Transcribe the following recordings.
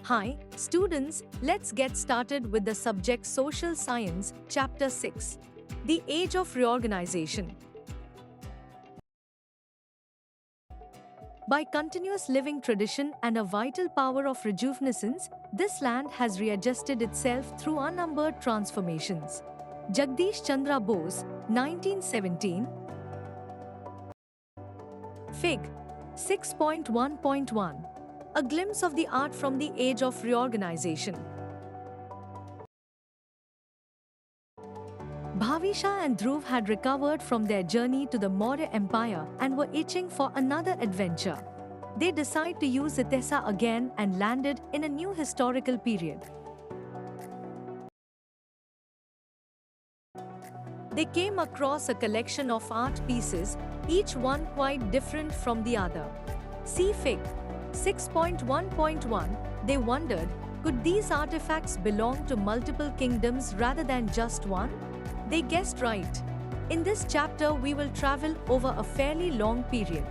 Hi, students, let's get started with the subject Social Science, Chapter 6. The Age of Reorganization. By continuous living tradition and a vital power of rejuvenescence, this land has readjusted itself through unnumbered transformations. Jagdish Chandra Bose, 1917. Fig. 6.1.1. A glimpse of the art from the age of reorganization. Bhavisha and Dhruv had recovered from their journey to the Maurya Empire and were itching for another adventure. They decided to use Itesa again and landed in a new historical period. They came across a collection of art pieces, each one quite different from the other. See Fig. 6.1.1. They wondered, could these artifacts belong to multiple kingdoms rather than just one? They guessed right. In this chapter, we will travel over a fairly long period.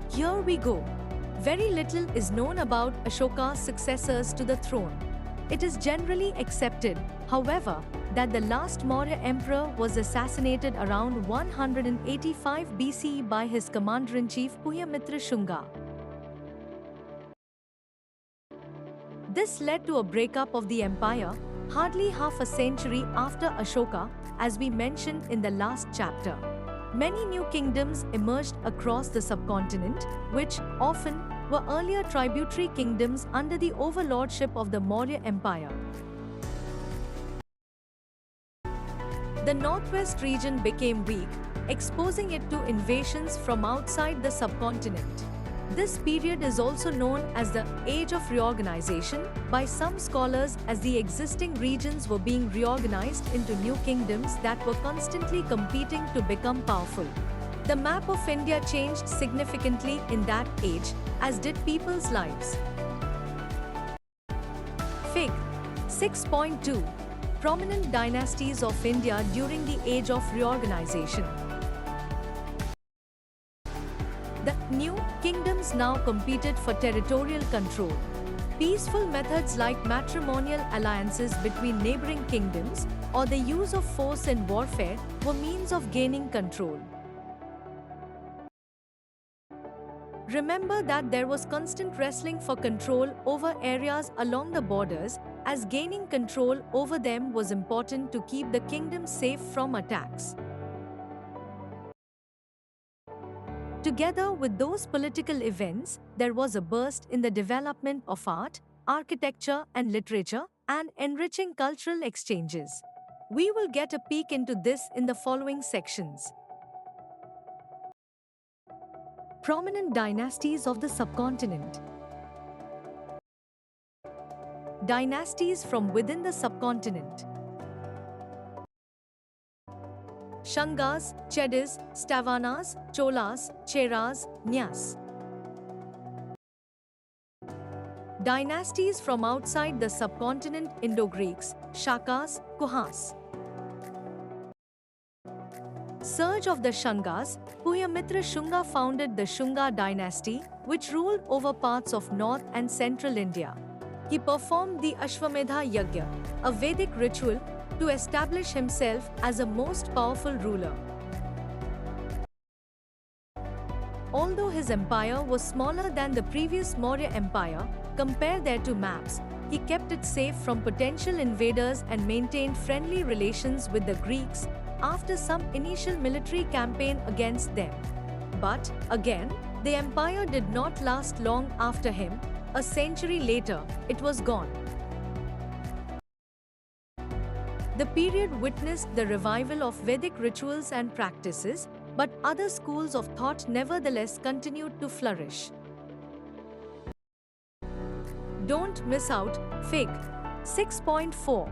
Here we go. Very little is known about Ashoka's successors to the throne. It is generally accepted, however, that the last Maurya emperor was assassinated around 185 BCE by his commander-in-chief Pushyamitra Shunga. This led to a breakup of the empire, hardly half a century after Ashoka, as we mentioned in the last chapter. Many new kingdoms emerged across the subcontinent, which, often, were earlier tributary kingdoms under the overlordship of the Maurya Empire. The northwest region became weak, exposing it to invasions from outside the subcontinent. This period is also known as the Age of Reorganization by some scholars, as the existing regions were being reorganized into new kingdoms that were constantly competing to become powerful. The map of India changed significantly in that age, as did people's lives. Fig. 6.2. Prominent dynasties of India during the Age of Reorganization. The new kingdoms now competed for territorial control. Peaceful methods like matrimonial alliances between neighboring kingdoms or the use of force in warfare were means of gaining control. Remember that there was constant wrestling for control over areas along the borders, as gaining control over them was important to keep the kingdom safe from attacks. Together with those political events, there was a burst in the development of art, architecture and literature, and enriching cultural exchanges. We will get a peek into this in the following sections. Prominent dynasties of the subcontinent. Dynasties from within the subcontinent. Shangas, Chedas, Stavanas, Cholas, Cheras, Nyas. Dynasties from outside the subcontinent: Indo-Greeks, Shakas, Kuhas. Surge of the Shangas. Pushyamitra Shunga founded the Shunga dynasty, which ruled over parts of north and central India. He performed the Ashwamedha Yagya, a Vedic ritual, to establish himself as a most powerful ruler. Although his empire was smaller than the previous Maurya Empire, compare their two maps, he kept it safe from potential invaders and maintained friendly relations with the Greeks after some initial military campaign against them. But, again, the empire did not last long after him. A century later, it was gone. The period witnessed the revival of Vedic rituals and practices, but other schools of thought nevertheless continued to flourish. Don't miss out. Fig. 6.4.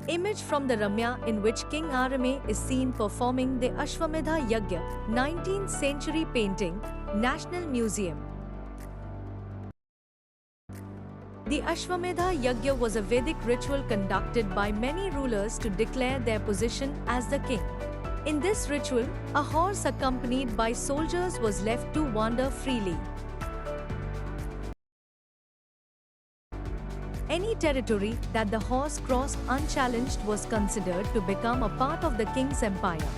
Image from the Ramya, in which King Arame is seen performing the Ashwamedha Yagya, 19th century painting, National Museum. The Ashwamedha Yagya was a Vedic ritual conducted by many rulers to declare their position as the king. In this ritual, a horse accompanied by soldiers was left to wander freely. Any territory that the horse crossed unchallenged was considered to become a part of the king's empire.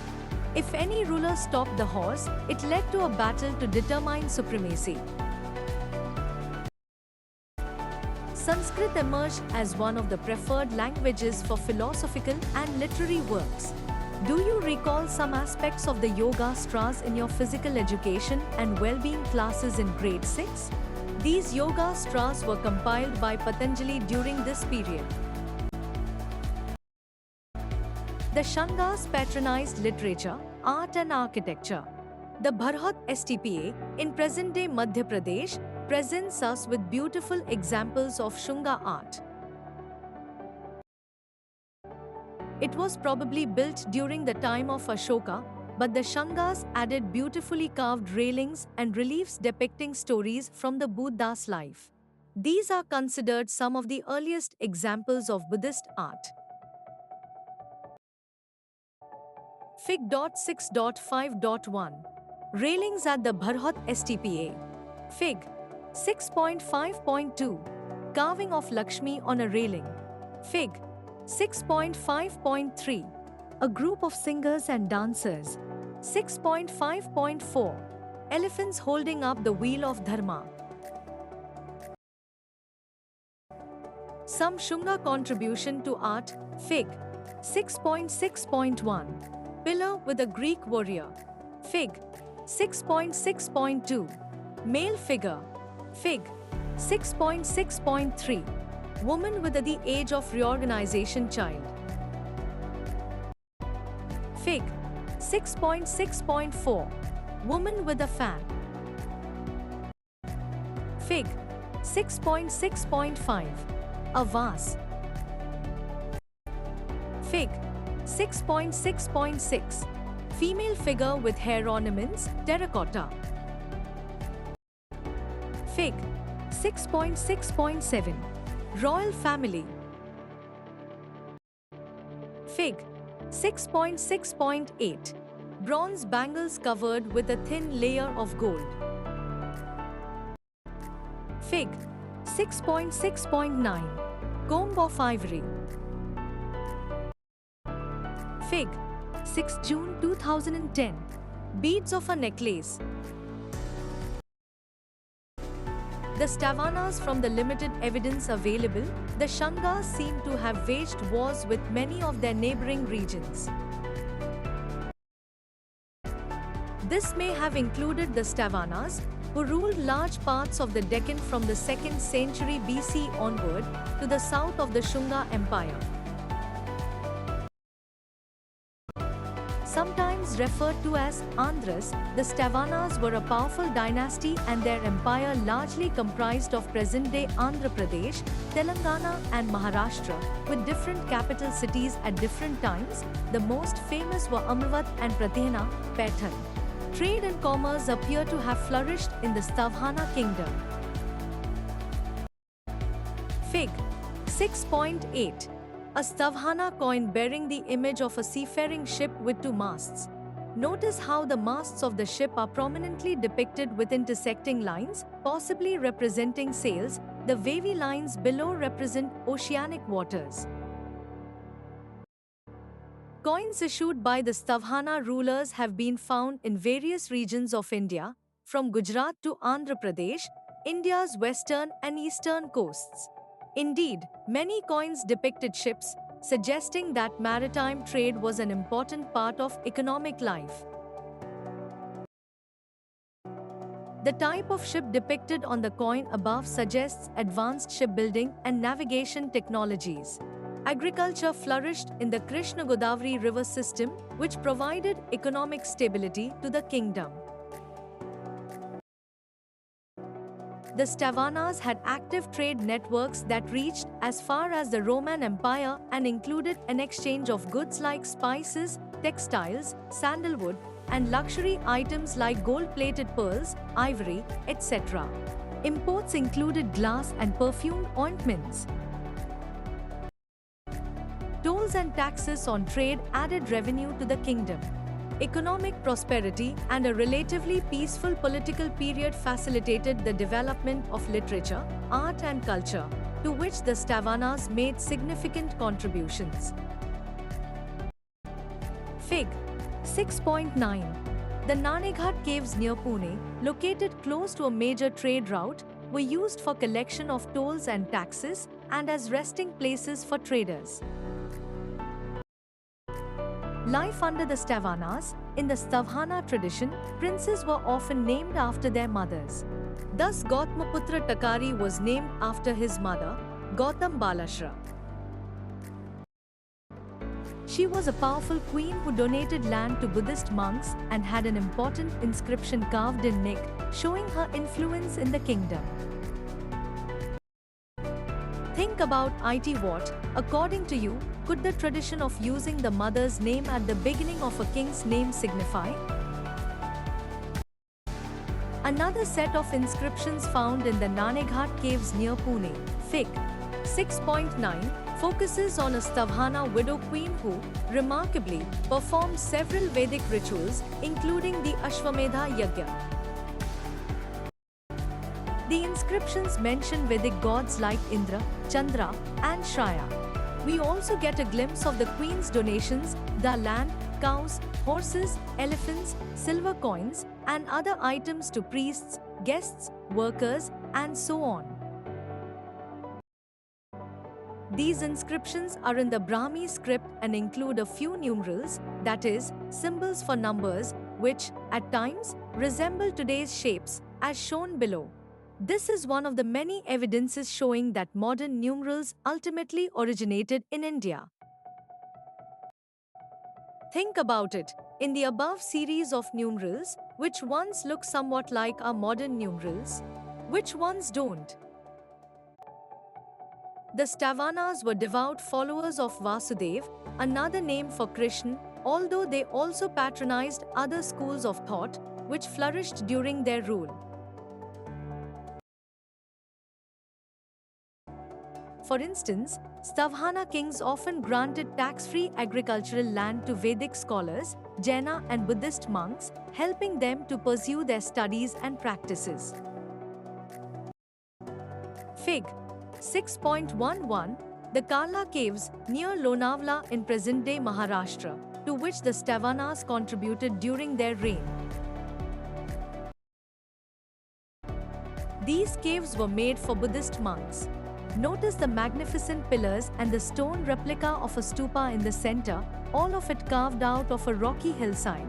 If any ruler stopped the horse, it led to a battle to determine supremacy. Sanskrit emerged as one of the preferred languages for philosophical and literary works. Do you recall some aspects of the Yoga Sutras in your physical education and well-being classes in grade 6? These Yoga Sutras were compiled by Patanjali during this period. The Shangas patronized literature, art and architecture. The Bharhut STPA, in present-day Madhya Pradesh, presents us with beautiful examples of Shunga art. It was probably built during the time of Ashoka, but the Shangas added beautifully carved railings and reliefs depicting stories from the Buddha's life. These are considered some of the earliest examples of Buddhist art. Fig. 6.5.1 Railings at the Bharhut STPA. Fig. 6.5.2 Carving of Lakshmi on a railing. Fig. 6.5.3 A group of singers and dancers. 6.5.4 Elephants holding up the wheel of Dharma. Some Shunga contribution to art. Fig. 6.6.1 Pillar with a Greek warrior. Fig. 6.6.2 Male figure. Fig. 6.6.3 Woman with the age of reorganization child. Fig. 6.6.4 Woman with a fan. Fig. 6.6.5 A vase. Fig. 6.6.6 Female figure with hair ornaments, terracotta. Fig. 6.6.7 Royal family. Fig. 6.6.8 Bronze bangles covered with a thin layer of gold. Fig. 6.6.9 Comb of ivory. Fig. 6 June 2010 Beads of a necklace. The Stavanas. From the limited evidence available, the Shangas seem to have waged wars with many of their neighboring regions. This may have included the Stavanas, who ruled large parts of the Deccan from the 2nd century BC onward to the south of the Shunga Empire. Sometimes referred to as Andhras, the Stavanas were a powerful dynasty and their empire largely comprised of present-day Andhra Pradesh, Telangana and Maharashtra, with different capital cities at different times. The most famous were Amravat and Pratihana, Paitan. Trade and commerce appear to have flourished in the Stavhana kingdom. Fig. 6.8 A Stavhana coin bearing the image of a seafaring ship with 2 masts. Notice how the masts of the ship are prominently depicted with intersecting lines, possibly representing sails. The wavy lines below represent oceanic waters. Coins issued by the Stavhana rulers have been found in various regions of India, from Gujarat to Andhra Pradesh, India's western and eastern coasts. Indeed, many coins depicted ships, suggesting that maritime trade was an important part of economic life. The type of ship depicted on the coin above suggests advanced shipbuilding and navigation technologies. Agriculture flourished in the Krishna-Godavari river system, which provided economic stability to the kingdom. The Stavanas had active trade networks that reached as far as the Roman Empire and included an exchange of goods like spices, textiles, sandalwood, and luxury items like gold-plated pearls, ivory, etc. Imports included glass and perfumed ointments. Tolls and taxes on trade added revenue to the kingdom. Economic prosperity and a relatively peaceful political period facilitated the development of literature, art and culture. to which the Stavanas made significant contributions. Fig. 6.9. The Naneghat caves near Pune, located close to a major trade route, were used for collection of tolls and taxes and as resting places for traders. Life under the Stavanas. In the Stavhana tradition, princes were often named after their mothers. Thus, Gautamaputra Takari was named after his mother, Gautam Balashra. She was a powerful queen who donated land to Buddhist monks and had an important inscription carved in Nick, showing her influence in the kingdom. Think about it. What, according to you, could the tradition of using the mother's name at the beginning of a king's name signify? Another set of inscriptions found in the Naneghat caves near Pune, Fig. 6.9, focuses on a Stavhana widow queen who, remarkably, performed several Vedic rituals, including the Ashwamedha Yajna. The inscriptions mention Vedic gods like Indra, Chandra, and Shraya. We also get a glimpse of the queen's donations, the land, cows, horses, elephants, silver coins, and other items to priests, guests, workers, and so on. These inscriptions are in the Brahmi script and include a few numerals, that is, symbols for numbers, which, at times, resemble today's shapes, as shown below. This is one of the many evidences showing that modern numerals ultimately originated in India. Think about it. In the above series of numerals, which ones look somewhat like our modern numerals? Which ones don't? The Stavanas were devout followers of Vasudev, another name for Krishna, although they also patronized other schools of thought, which flourished during their rule. For instance, Stavhana kings often granted tax-free agricultural land to Vedic scholars, Jaina and Buddhist monks, helping them to pursue their studies and practices. Fig. 6.11, the Karla caves near Lonavala in present-day Maharashtra, to which the Stavanas contributed during their reign. These caves were made for Buddhist monks. Notice the magnificent pillars and the stone replica of a stupa in the center, all of it carved out of a rocky hillside.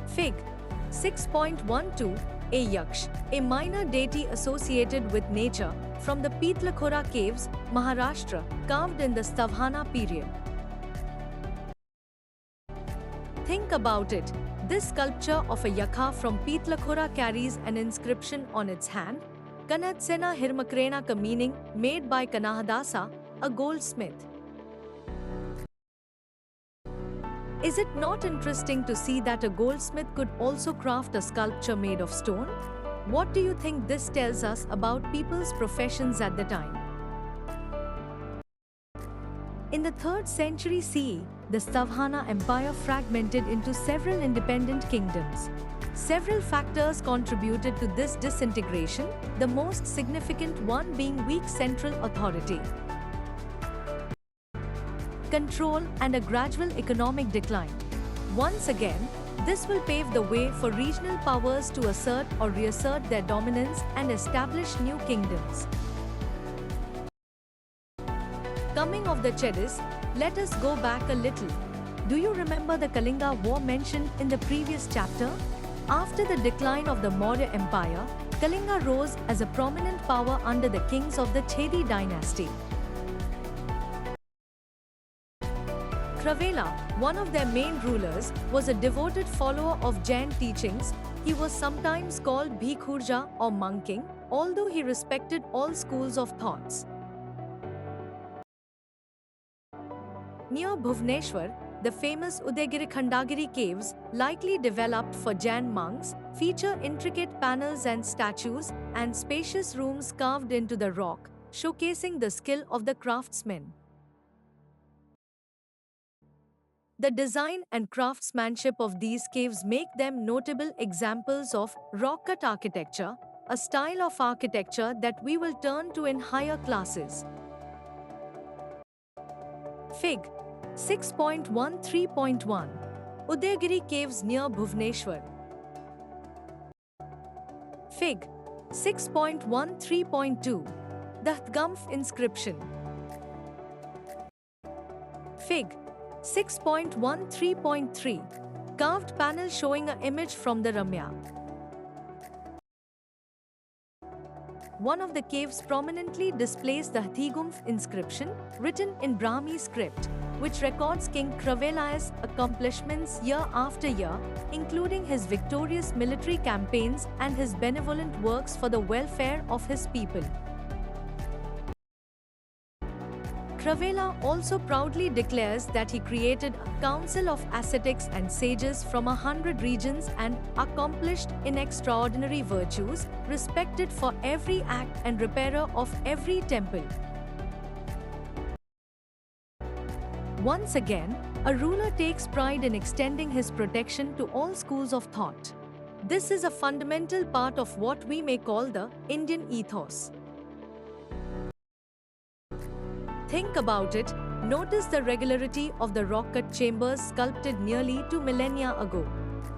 Fig. 6.12, a Yaksh, a minor deity associated with nature, from the Pitlakhora caves, Maharashtra, carved in the Stavhana period. Think about it. This sculpture of a Yakha from Pitlakhora carries an inscription on its hand, Kanadsena Hirmakrenaka, meaning made by Kanahadasa, a goldsmith. Is it not interesting to see that a goldsmith could also craft a sculpture made of stone? What do you think this tells us about people's professions at the time? In the 3rd century CE, the Stavhana Empire fragmented into several independent kingdoms. Several factors contributed to this disintegration, the most significant one being weak central authority, control, and a gradual economic decline. Once again, this will pave the way for regional powers to assert or reassert their dominance and establish new kingdoms. Coming of the Chedas, let us go back a little. Do you remember the Kalinga War mentioned in the previous chapter? After the decline of the Maurya Empire, Kalinga rose as a prominent power under the kings of the Chedi dynasty. Kravela, one of their main rulers, was a devoted follower of Jain teachings. He was sometimes called Bhikhurja or monking, although he respected all schools of thoughts. Near Bhubaneswar, the famous Udayagiri Khandagiri caves, likely developed for Jain monks, feature intricate panels and statues, and spacious rooms carved into the rock, showcasing the skill of the craftsmen. The design and craftsmanship of these caves make them notable examples of rock-cut architecture, a style of architecture that we will turn to in higher classes. Fig. 6.13.1 Udayagiri Caves near Bhubaneswar. Fig. 6.13.2 The Thgumph inscription. Fig. 6.13.3 Carved panel showing an image from the Ramya. One of the caves prominently displays the Thgumph inscription, written in Brahmi script, which records King Kravela's accomplishments year after year, including his victorious military campaigns and his benevolent works for the welfare of his people. Kravela also proudly declares that he created a council of ascetics and sages from 100 regions and accomplished in extraordinary virtues, respected for every act and repairer of every temple. Once again, a ruler takes pride in extending his protection to all schools of thought. This is a fundamental part of what we may call the Indian ethos. Think about it, notice the regularity of the rock-cut chambers sculpted nearly 2 millennia ago.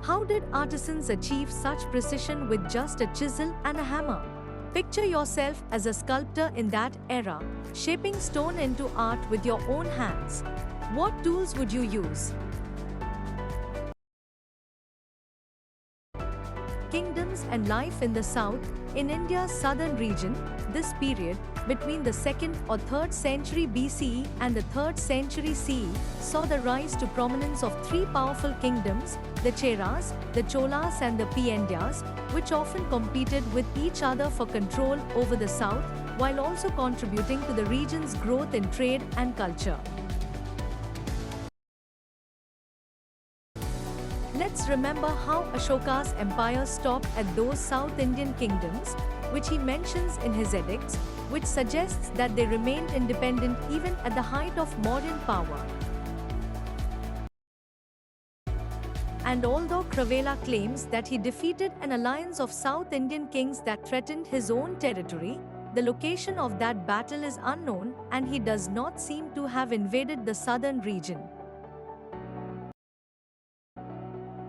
How did artisans achieve such precision with just a chisel and a hammer? Picture yourself as a sculptor in that era, shaping stone into art with your own hands. What tools would you use? Kingdoms and life in the south. In India's southern region, this period, between the 2nd or 3rd century BCE and the 3rd century CE, saw the rise to prominence of three powerful kingdoms, the Cheras, the Cholas and the Paindya's, which often competed with each other for control over the south, while also contributing to the region's growth in trade and culture. Let's remember how Ashoka's empire stopped at those South Indian kingdoms, which he mentions in his edicts, which suggests that they remained independent even at the height of modern power. And although Kravela claims that he defeated an alliance of South Indian kings that threatened his own territory, the location of that battle is unknown and he does not seem to have invaded the southern region.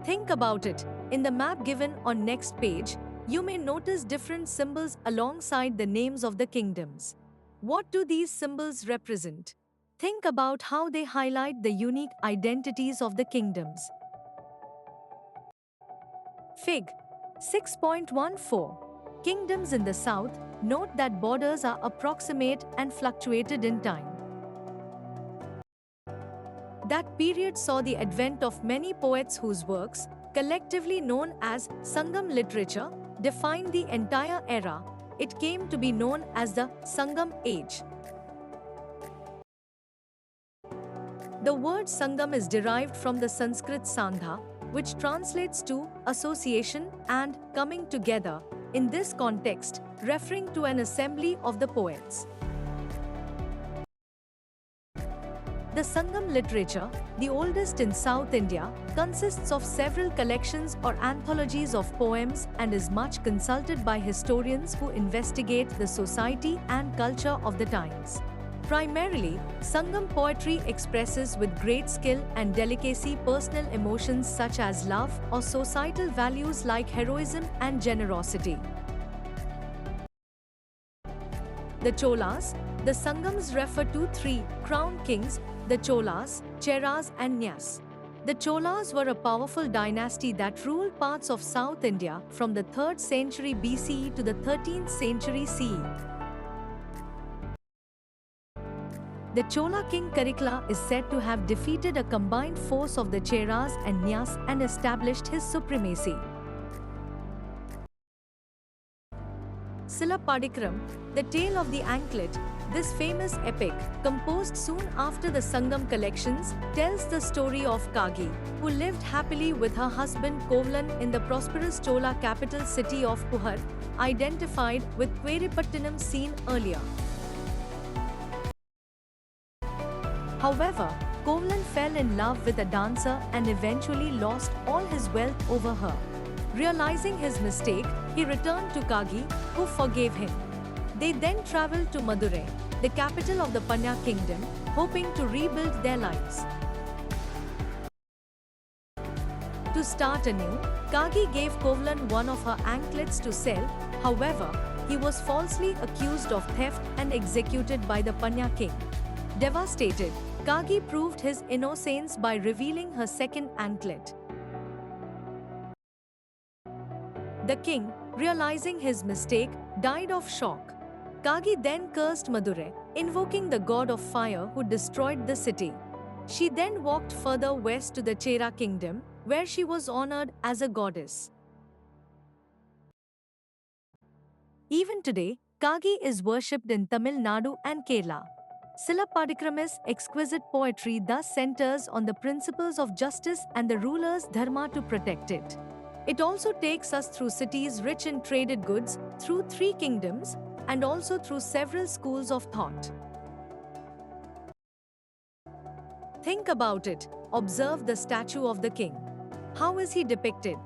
Think about it. In the map given on next page, you may notice different symbols alongside the names of the kingdoms. What do these symbols represent? Think about how they highlight the unique identities of the kingdoms. Fig. 6.14 Kingdoms in the south. Note that borders are approximate and fluctuated in time. That period saw the advent of many poets whose works, collectively known as Sangam literature, defined the entire era. It came to be known as the Sangam Age. The word Sangam is derived from the Sanskrit Sangha, which translates to association and coming together, in this context, referring to an assembly of the poets. The Sangam literature, the oldest in South India, consists of several collections or anthologies of poems and is much consulted by historians who investigate the society and culture of the times. Primarily, Sangam poetry expresses with great skill and delicacy personal emotions such as love or societal values like heroism and generosity. The Cholas. The Sangams refer to three crown kings, the Cholas, Cheras and Nyas. The Cholas were a powerful dynasty that ruled parts of South India from the 3rd century BCE to the 13th century CE. The Chola king Karikala is said to have defeated a combined force of the Cheras and Nyas and established his supremacy. Silapadikaram, the Tale of the Anklet. This famous epic, composed soon after the Sangam collections, tells the story of Kagi, who lived happily with her husband Kovalan in the prosperous Chola capital city of Puhar, identified with Kveripattinam seen earlier. However, Kovalan fell in love with a dancer and eventually lost all his wealth over her. Realizing his mistake, He returned to Kagi, who forgave him. They then traveled to Madurai, the capital of the Pandya kingdom, hoping to rebuild their lives. To start anew, Kagi gave Kovalan one of her anklets to sell. However, he was falsely accused of theft and executed by the Pandya king. Devastated, Kagi proved his innocence by revealing her second anklet. The king, realizing his mistake, died of shock. Kagi then cursed Madurai, invoking the god of fire who destroyed the city. She then walked further west to the Chera kingdom, where she was honored as a goddess. Even today, Kagi is worshipped in Tamil Nadu and Kerala. Silappadikrama's exquisite poetry thus centers on the principles of justice and the ruler's dharma to protect it. It also takes us through cities rich in traded goods, through three kingdoms, and also through several schools of thought. Think about it. Observe the statue of the king. How is he depicted?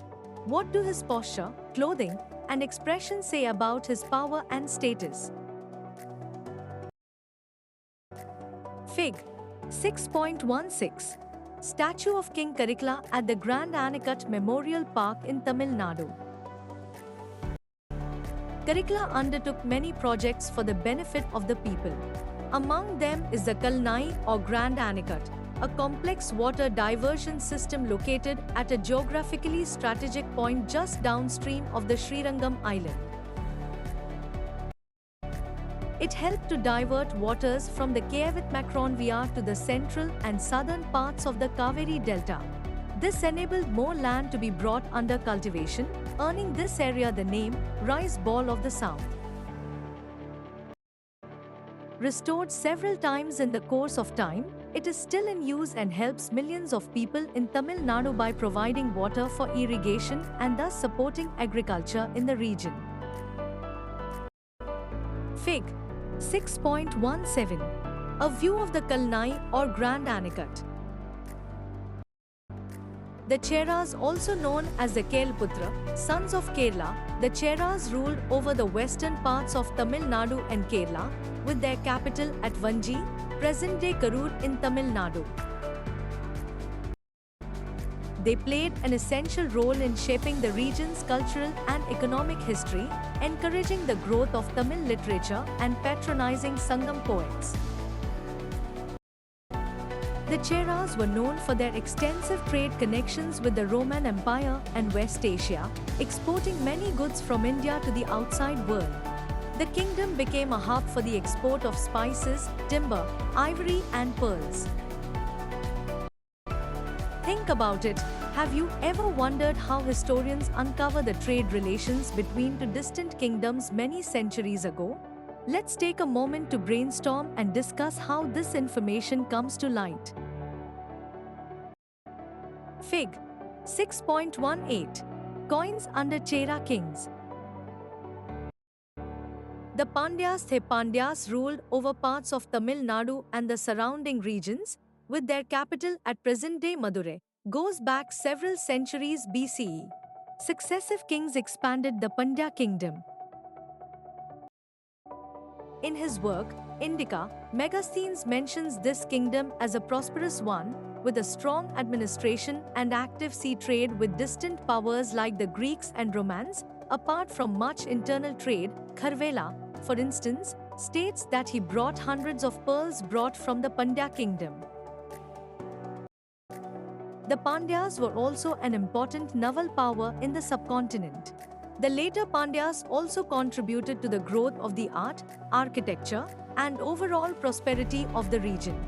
What do his posture, clothing, and expression say about his power and status? Fig. 6.16. Statue of King Karikala at the Grand Anicut Memorial Park in Tamil Nadu. Karikala undertook many projects for the benefit of the people. Among them is the Kalnai or Grand Anicut, a complex water diversion system located at a geographically strategic point just downstream of the Srirangam island. It helped to divert waters from the Kavit-Macron to the central and southern parts of the Kaveri Delta. This enabled more land to be brought under cultivation, earning this area the name Rice Ball of the South. Restored several times in the course of time, it is still in use and helps millions of people in Tamil Nadu by providing water for irrigation and thus supporting agriculture in the region. Fig. 6.17. A view of the Kalnai or Grand Anicut. The Cheras, also known as the Kelputra, sons of Kerala, the Cheras ruled over the western parts of Tamil Nadu and Kerala, with their capital at Vanji, present-day Karur in Tamil Nadu. They played an essential role in shaping the region's cultural and economic history, encouraging the growth of Tamil literature and patronizing Sangam poets. The Cheras were known for their extensive trade connections with the Roman Empire and West Asia, exporting many goods from India to the outside world. The kingdom became a hub for the export of spices, timber, ivory, and pearls. Think about it. Have you ever wondered how historians uncover the trade relations between two distant kingdoms many centuries ago? Let's take a moment to brainstorm and discuss how this information comes to light. Fig. 6.18. Coins under Chera kings. The Pandyas ruled over parts of Tamil Nadu and the surrounding regions, with their capital at present-day Madurai, goes back several centuries BCE. Successive kings expanded the Pandya kingdom. In his work, Indica, Megasthenes mentions this kingdom as a prosperous one, with a strong administration and active sea trade with distant powers like the Greeks and Romans. Apart from much internal trade, Kharvela, for instance, states that he brought hundreds of pearls brought from the Pandya kingdom. The Pandyas were also an important naval power in the subcontinent. The later Pandyas also contributed to the growth of the art, architecture, and overall prosperity of the region.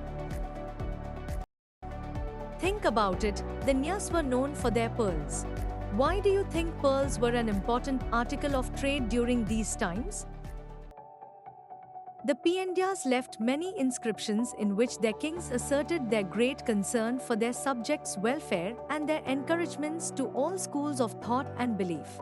Think about it, the Nyas were known for their pearls. Why do you think pearls were an important article of trade during these times? The Pandyas left many inscriptions in which their kings asserted their great concern for their subjects' welfare and their encouragements to all schools of thought and belief.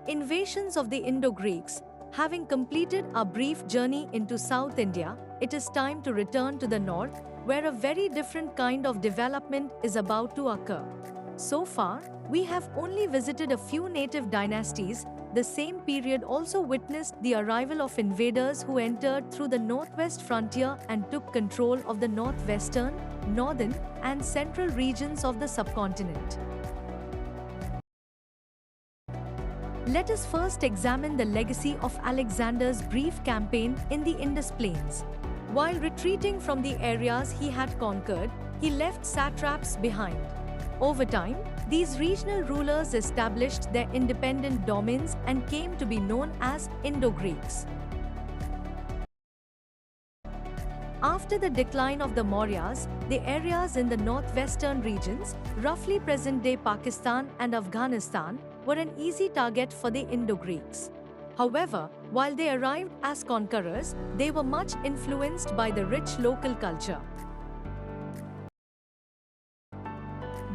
Invasions of the Indo-Greeks. Having completed our brief journey into South India, it is time to return to the north, where a very different kind of development is about to occur. So far, we have only visited a few native dynasties. The same period also witnessed the arrival of invaders who entered through the northwest frontier and took control of the northwestern, northern, and central regions of the subcontinent. Let us first examine the legacy of Alexander's brief campaign in the Indus Plains. While retreating from the areas he had conquered, he left satraps behind. Over time, these regional rulers established their independent domains and came to be known as Indo-Greeks. After the decline of the Mauryas, the areas in the northwestern regions, roughly present-day Pakistan and Afghanistan, were an easy target for the Indo-Greeks. However, while they arrived as conquerors, they were much influenced by the rich local culture.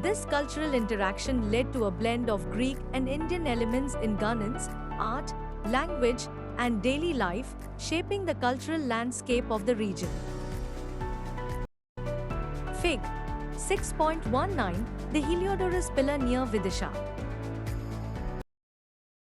This cultural interaction led to a blend of Greek and Indian elements in governance, art, language, and daily life, shaping the cultural landscape of the region. Fig. 6.19 The Heliodorus Pillar near Vidisha.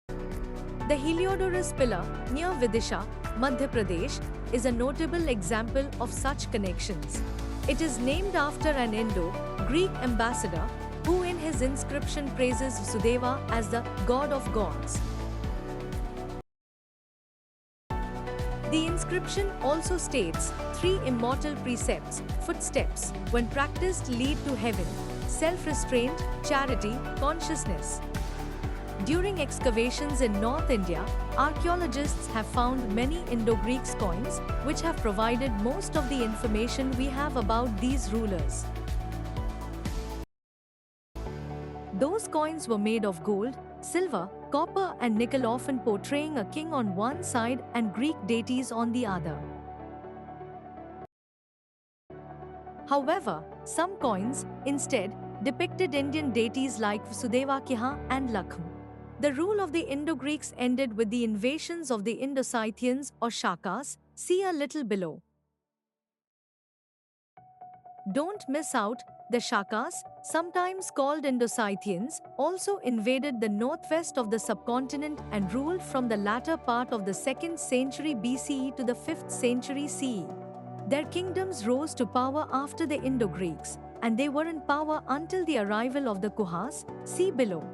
The Heliodorus Pillar, near Vidisha, Madhya Pradesh, is a notable example of such connections. It is named after an Indo-Greek ambassador who in his inscription praises Vasudeva as the god of gods. The inscription also states 3 immortal precepts, footsteps, when practiced lead to heaven: self-restraint, charity, consciousness. During excavations in North India, archaeologists have found many Indo-Greek coins, which have provided most of the information we have about these rulers. Those coins were made of gold, silver, copper and nickel, often portraying a king on one side and Greek deities on the other. However, some coins, instead, depicted Indian deities like Vasudeva and Lakshmi. The rule of the Indo-Greeks ended with the invasions of the Indo-Scythians or Shakas, see a little below. Don't miss out, the Shakas, sometimes called Indo-Scythians, also invaded the northwest of the subcontinent and ruled from the latter part of the 2nd century BCE to the 5th century CE. Their kingdoms rose to power after the Indo-Greeks, and they were in power until the arrival of the Kuhas, see below.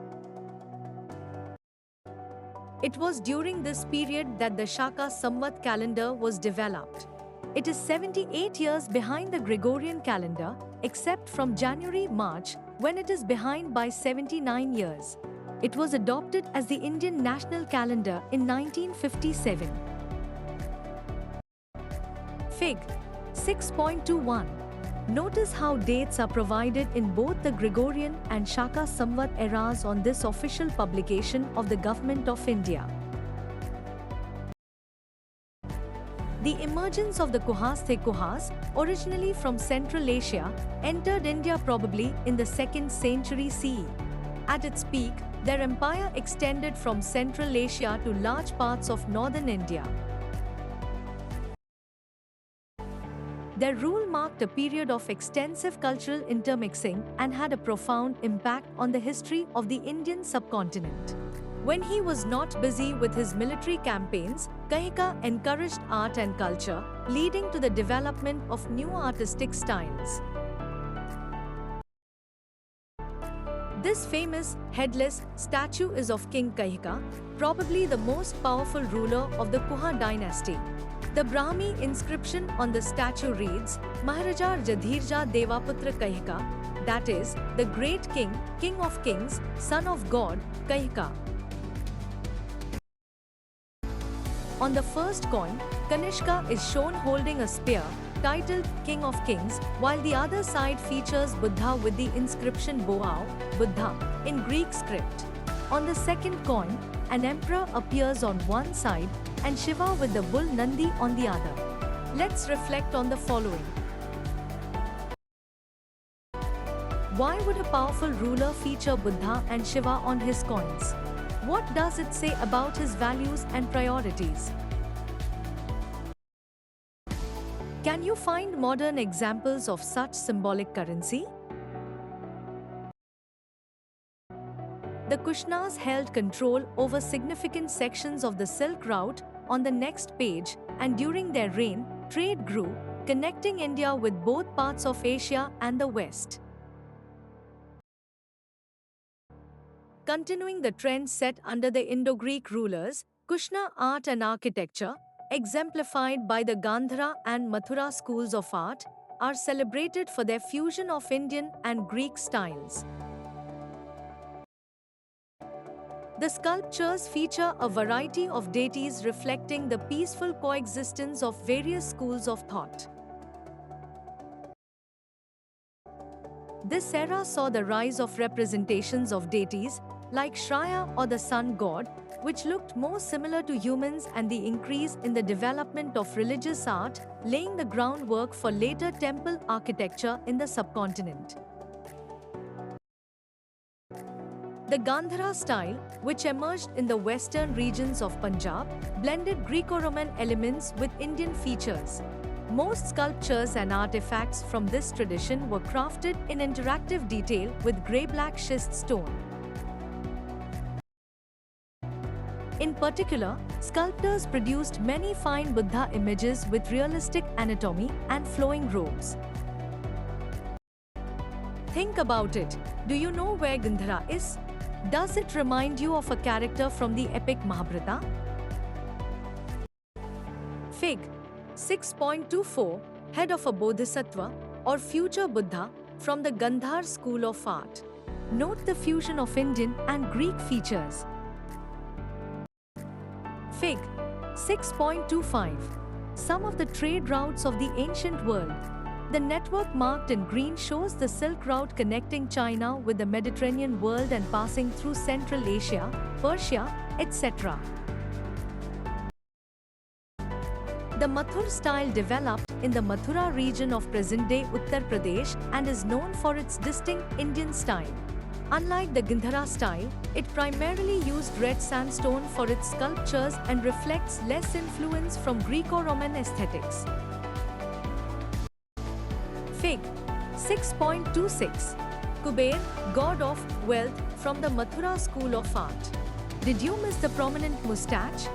It was during this period that the Shaka Samvat calendar was developed. It is 78 years behind the Gregorian calendar, except from January-March, when it is behind by 79 years. It was adopted as the Indian national calendar in 1957. Fig. 6.21. Notice how dates are provided in both the Gregorian and Shaka Samvat eras on this official publication of the Government of India. The emergence of the Kuhas, originally from Central Asia, entered India probably in the 2nd century CE. At its peak, their empire extended from Central Asia to large parts of northern India. Their rule marked a period of extensive cultural intermixing and had a profound impact on the history of the Indian subcontinent. When he was not busy with his military campaigns, Kahika encouraged art and culture, leading to the development of new artistic styles. This famous, headless statue is of King Kahika, probably the most powerful ruler of the Kuha dynasty. The Brahmi inscription on the statue reads, Maharaja Jadhirja Devaputra Kahika, that is, the great king, king of kings, son of God, Kahika. On the first coin, Kanishka is shown holding a spear, titled King of Kings, while the other side features Buddha with the inscription Boao, Buddha, in Greek script. On the second coin, an emperor appears on one side and Shiva with the bull Nandi on the other. Let's reflect on the following. Why would a powerful ruler feature Buddha and Shiva on his coins? What does it say about his values and priorities? Can you find modern examples of such symbolic currency? The Kushnas held control over significant sections of the Silk Route on the next page, and during their reign, trade grew, connecting India with both parts of Asia and the West. Continuing the trend set under the Indo-Greek rulers, Kushna art and architecture, exemplified by the Gandhara and Mathura schools of art, are celebrated for their fusion of Indian and Greek styles. The sculptures feature a variety of deities reflecting the peaceful coexistence of various schools of thought. This era saw the rise of representations of deities like Shreya or the sun god, which looked more similar to humans, and the increase in the development of religious art, laying the groundwork for later temple architecture in the subcontinent. The Gandhara style, which emerged in the western regions of Punjab, blended Greco-Roman elements with Indian features. Most sculptures and artifacts from this tradition were crafted in interactive detail with grey-black schist stone. In particular, sculptors produced many fine Buddha images with realistic anatomy and flowing robes. Think about it. Do you know where Gandhara is? Does it remind you of a character from the epic Mahabharata? Fig. 6.24, head of a bodhisattva or future Buddha from the Gandhar school of art. Note the fusion of Indian and Greek features. Fig. 6.25, some of the trade routes of the ancient world. The network marked in green shows the Silk Route connecting China with the Mediterranean world and passing through Central Asia, Persia, etc. The Mathur style developed in the Mathura region of present-day Uttar Pradesh and is known for its distinct Indian style. Unlike the Gandhara style, it primarily used red sandstone for its sculptures and reflects less influence from Greco-Roman aesthetics. Fig. 6.26, Kuber, god of wealth from the Mathura school of art. Did you miss the prominent moustache?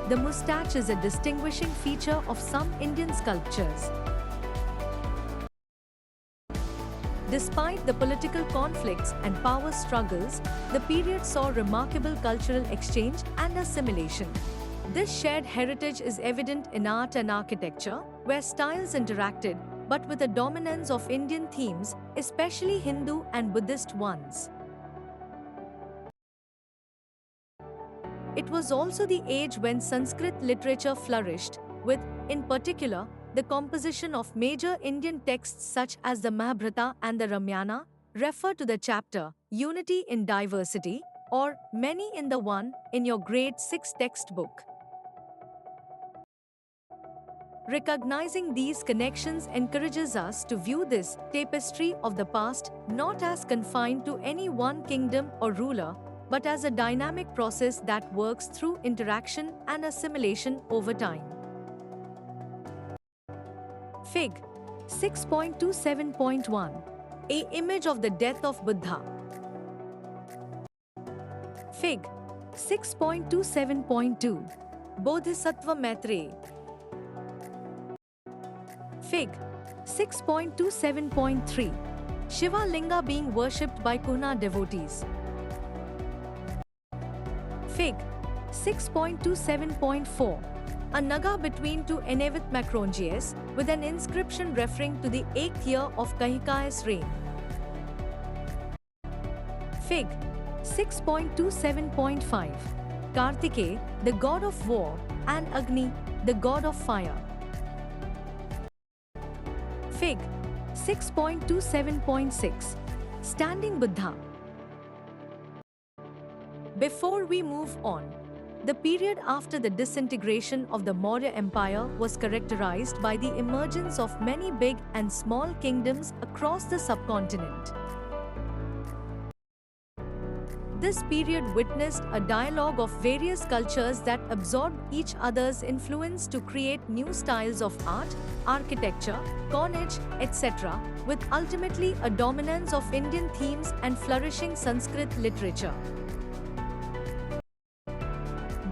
The moustache is a distinguishing feature of some Indian sculptures. Despite the political conflicts and power struggles, the period saw remarkable cultural exchange and assimilation. This shared heritage is evident in art and architecture, where styles interacted, but with a dominance of Indian themes, especially Hindu and Buddhist ones. It was also the age when Sanskrit literature flourished, with, in particular, the composition of major Indian texts such as the Mahabharata and the Ramayana, refer to the chapter, Unity in Diversity, or Many in the One, in your grade 6 textbook. Recognizing these connections encourages us to view this tapestry of the past not as confined to any one kingdom or ruler, but as a dynamic process that works through interaction and assimilation over time. Fig. 6.27.1, an image of the death of Buddha. Fig. 6.27.2, Bodhisattva Maitreya. Fig. 6.27.3, Shiva Linga being worshipped by Kuna devotees. Fig. 6.27.4, a naga between two Enevith Macrongius with an inscription referring to the 8th year of Kahikaya's reign. Fig. 6.27.5, Kartikeya, the god of war, and Agni, the god of fire. Fig. 6.27.6, Standing Buddha. Before we move on, the period after the disintegration of the Maurya Empire was characterized by the emergence of many big and small kingdoms across the subcontinent. This period witnessed a dialogue of various cultures that absorbed each other's influence to create new styles of art, architecture, coinage, etc., with ultimately a dominance of Indian themes and flourishing Sanskrit literature.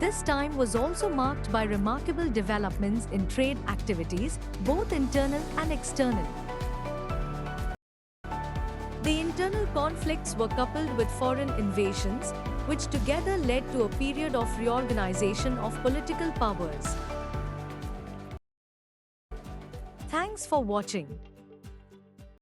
This time was also marked by remarkable developments in trade activities, both internal and external. The internal conflicts were coupled with foreign invasions, which together led to a period of reorganization of political powers. Thanks for watching.